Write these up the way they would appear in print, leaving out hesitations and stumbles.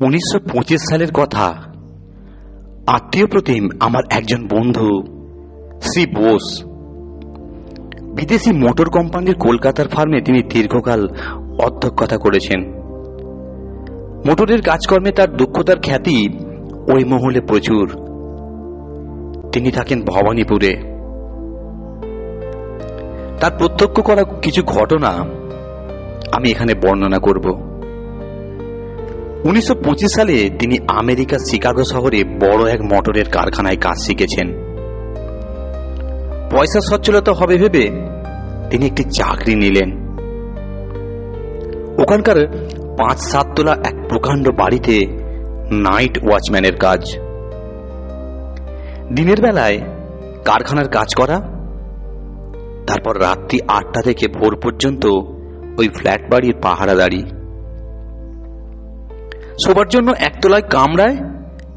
1925 সালের কথা। আত্মীয় প্রতিম আমার একজন বন্ধু শ্রী বোস বিদেশি মোটর কোম্পানির কলকাতার ফার্মে তিনি দীর্ঘকাল অধ্যক্ষতা করেছেন। মোটরের কাজকর্মে তার দক্ষতার খ্যাতি ওই মহলে প্রচুর। তিনি থাকেন ভবানীপুরে। তার প্রত্যক্ষ করা কিছু ঘটনা আমি এখানে বর্ণনা করব। 1925 সালে তিনি আমেরিকার শিকাগো শহরে বড় এক মোটরের কারখানায় কাজ শিখেছেন। পয়সা সচ্ছলতা হবে ভেবে তিনি একটি চাকরি নিলেন। ওখানকার 5-7 তলা এক প্রকাণ্ড বাড়িতে নাইট ওয়াচম্যানের কাজ। দিনের বেলায় কারখানার কাজ করা, তারপর রাত্রি 8টা থেকে ভোর পর্যন্ত ওই ফ্ল্যাট বাড়ির পাহারাদারি। শোবার জন্য একতলায় কামরায়,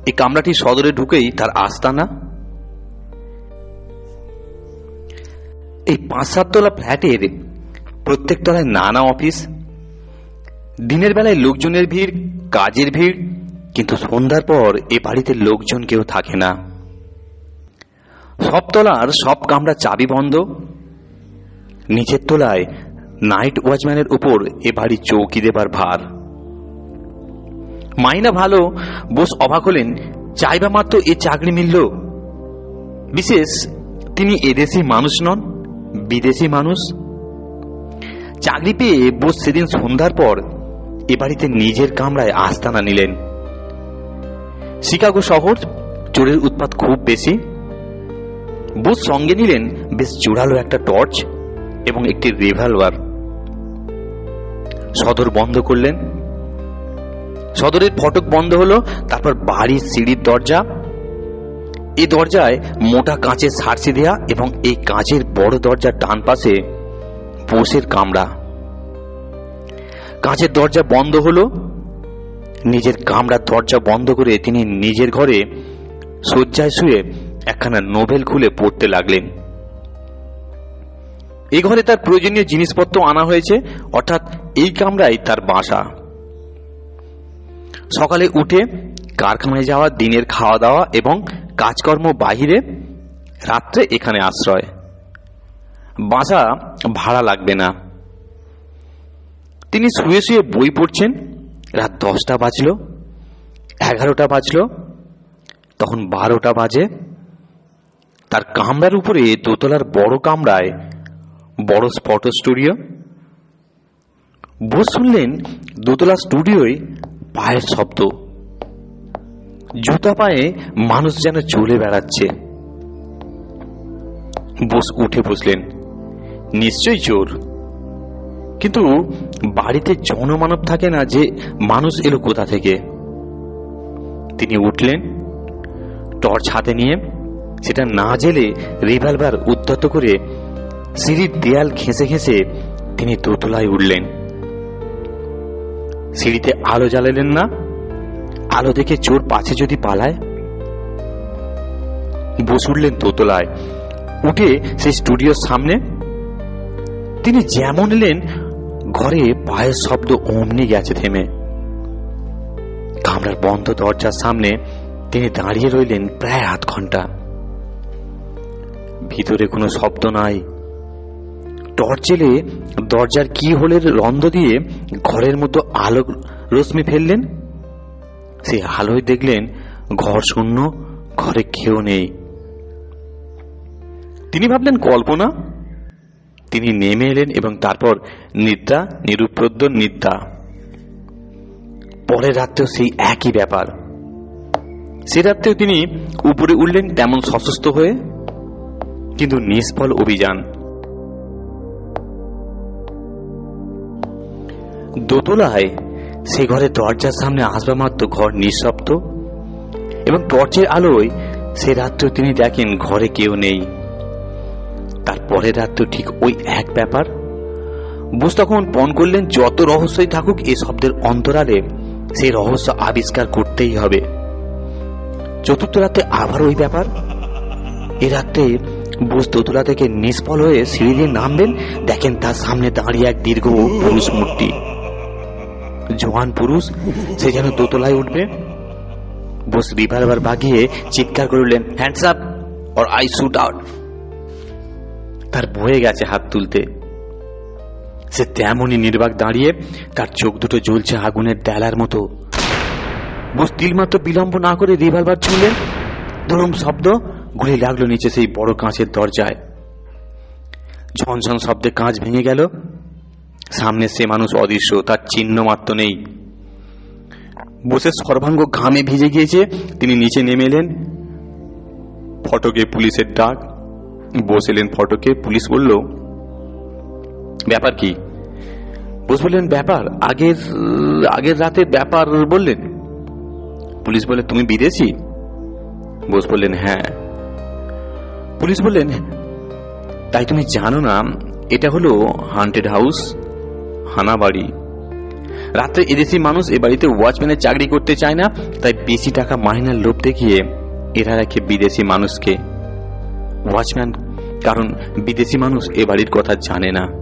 এই কামরাটি সদরে ঢুকেই তার আস্তানা। এই 5-7 তলা ফ্ল্যাটের প্রত্যেক তলায় নানা অফিস। দিনের বেলায় লোকজনের ভিড়, কাজের ভিড়, কিন্তু সন্ধ্যার পর এ বাড়িতে লোকজন কেউ থাকে না। সব তলার সব কামরা চাবি বন্ধ। নিচের তলায় নাইট ওয়াচম্যানের উপর এ বাড়ি চৌকি দেবার ভার। মাইনা ভালো। বোস অবাক হলেন, চাইবা মাত্র এ চাকরি মিলল। বিশেষ তিনি এদেশি মানুষ নন, বিদেশি মানুষ। চাকরি পেয়ে বোস সেদিন সন্ধ্যার পর এ বাড়িতে নিজের কামরায় আস্তানা নিলেন। শিকাগো শহর, চোরের উৎপাত খুব বেশি। বোস সঙ্গে নিলেন বেশ জোরালো একটা টর্চ এবং একটি রিভলভার। সদর বন্ধ করলেন। সদরের ফটক বন্ধ হলো। তারপর বাড়ির সিঁড়ির দরজা। এই দরজায় মোটা কাঁচের সার্সি দেয়া এবং এই কাঁচের বড় দরজার ডান পাশে বোসের কামরা। কাঁচের দরজা বন্ধ হলো। নিজের কামরার দরজা বন্ধ করে তিনি নিজের ঘরে শয্যায় শুয়ে একখানা নোবেল খুলে পড়তে লাগলেন। এই ঘরে তার প্রয়োজনীয় জিনিসপত্র আনা হয়েছে, অর্থাৎ এই কামরাই তার বাসা। সকালে উঠে কারখানায় যাওয়া, দিনের খাওয়া দাওয়া এবং কাজকর্ম বাহিরে, রাত্রে এখানে আশ্রয়। বাসা ভাড়া লাগবে না। তিনি শুয়ে শুয়ে বই পড়ছেন। রাত 10টা বাজল, 11টা বাজল, তখন 12টা বাজে। তার কামরার উপরে দোতলার বড় কামরায় বড় ফটো স্টুডিও। বোস শুনলেন দোতলা স্টুডিওয় পায়ের শব্দ। জুতা পায়ে মানুষ যেন চলে বেড়াচ্ছে। বোস উঠে বসলেন। নিশ্চয়ই চোর, কিন্তু বাড়িতে জনমানব থাকে না যে মানুষ এলো কোথা থেকে। তিনি উঠলেন, টর্চ হাতে নিয়ে, সেটা না জেলে রিভলভার উদ্ধত করে সিঁড়ির দেয়াল ঘেঁষে ঘেঁষে তিনি দোতলায় উঠলেন। সিঁড়িতে আলো জ্বালালেন না, আলো দেখে চোর পাছে যদি পালায়। বোস উঠলেন দোতলায়, উঠে সেই স্টুডিওর সামনে। তিনি যেমন এলেন ঘরে পায়ের শব্দ অমনি গেছে থেমে। কামরার বন্ধ দরজার সামনে তিনি দাঁড়িয়ে রইলেন প্রায় আধ ঘন্টা। ভিতরে কোনো শব্দ নাই। টর্চ জেলে দরজার কি হোলের রন্ধ দিয়ে ঘরের মতো আলো রশ্মি ফেললেন। সেই আলোয় দেখলেন ঘর শূন্য, ঘরে কেউ নেই। তিনি ভাবলেন কল্পনা। তিনি নেমে এলেন এবং তারপর নিদ্রা, নিরুপদ্রব নিদ্রা। পরের রাত্রেও সেই একই ব্যাপার। সে রাত্রেও তিনি উপরে উঠলেন তেমন সশস্ত্র হয়ে, কিন্তু নিষ্ফল অভিযান। দোতলায় সে ঘরে দরজার সামনে আসবা মাত্র ঘর নিঃশব্দ এবং টর্চের আলোয় সে রাত্রেও তিনি দেখেন ঘরে কেউ নেই। তারপরের রাত্রেও ঠিক ওই এক ব্যাপার। বোস তখন পণ করলেন যত রহস্যই থাকুক এ শব্দের অন্তরালে সেই রহস্য আবিষ্কার করতেই হবে। চতুর্থ রাতে আবার ওই ব্যাপার। এ রাত্রে বোস দোতলা থেকে নিষ্ফল হয়ে সিঁড়ি দিয়ে নামবেন, দেখেন তার সামনে দাঁড়িয়ে এক দীর্ঘ পুরুষ মূর্তি। জোয়ান পুরুষ, সে যেন দোতলায় উঠবে। বোস রিভলভার বাগিয়ে চিৎকার করলেন, hands up or I shoot out. তার বয়ে গেছে হাত তুলতে। সে তেমনই নির্বাক দাঁড়িয়ে, তার চোখ দুটো জ্বলছে আগুনের ডেলার মতো। বোস তিলমাত্র বিলম্ব না করে রিভলভার ছুঁলেন। ধরুম শব্দ, গুলি লাগলো নিচে সেই বড় কাঁচের দরজায়। ঝনঝন শব্দে কাঁচ ভেঙে গেল। সামনে সে মানুষ অদৃশ্য, তার চিহ্ন মাত্র নেই। বোসের সর্বাঙ্গ ঘামে ভিজে গিয়েছে। তিনি নিচে নেমে এলেন। ফটকে পুলিশের ডাক। বোস এলেন ফটকে। পুলিশ বলল, ব্যাপার কি? বোস বললেন, ব্যাপার আগের রাতের ব্যাপার বললেন। পুলিশ বললেন, তুমি বিদেশি? বোস বললেন, হ্যাঁ। পুলিশ বললেন, তাই তুমি জানো না এটা হলো হান্টেড হাউস, হানা বাড়ি? রাত্রে এদেশি মানুষ এ বাড়িতে ওয়াচম্যানের চাকরি করতে চায় না, তাই বেশি টাকা মাইনার লোভ দেখিয়ে এরা রাখে বিদেশি মানুষকে ওয়াচম্যান, কারণ বিদেশি মানুষ এ বাড়ির কথা জানে না।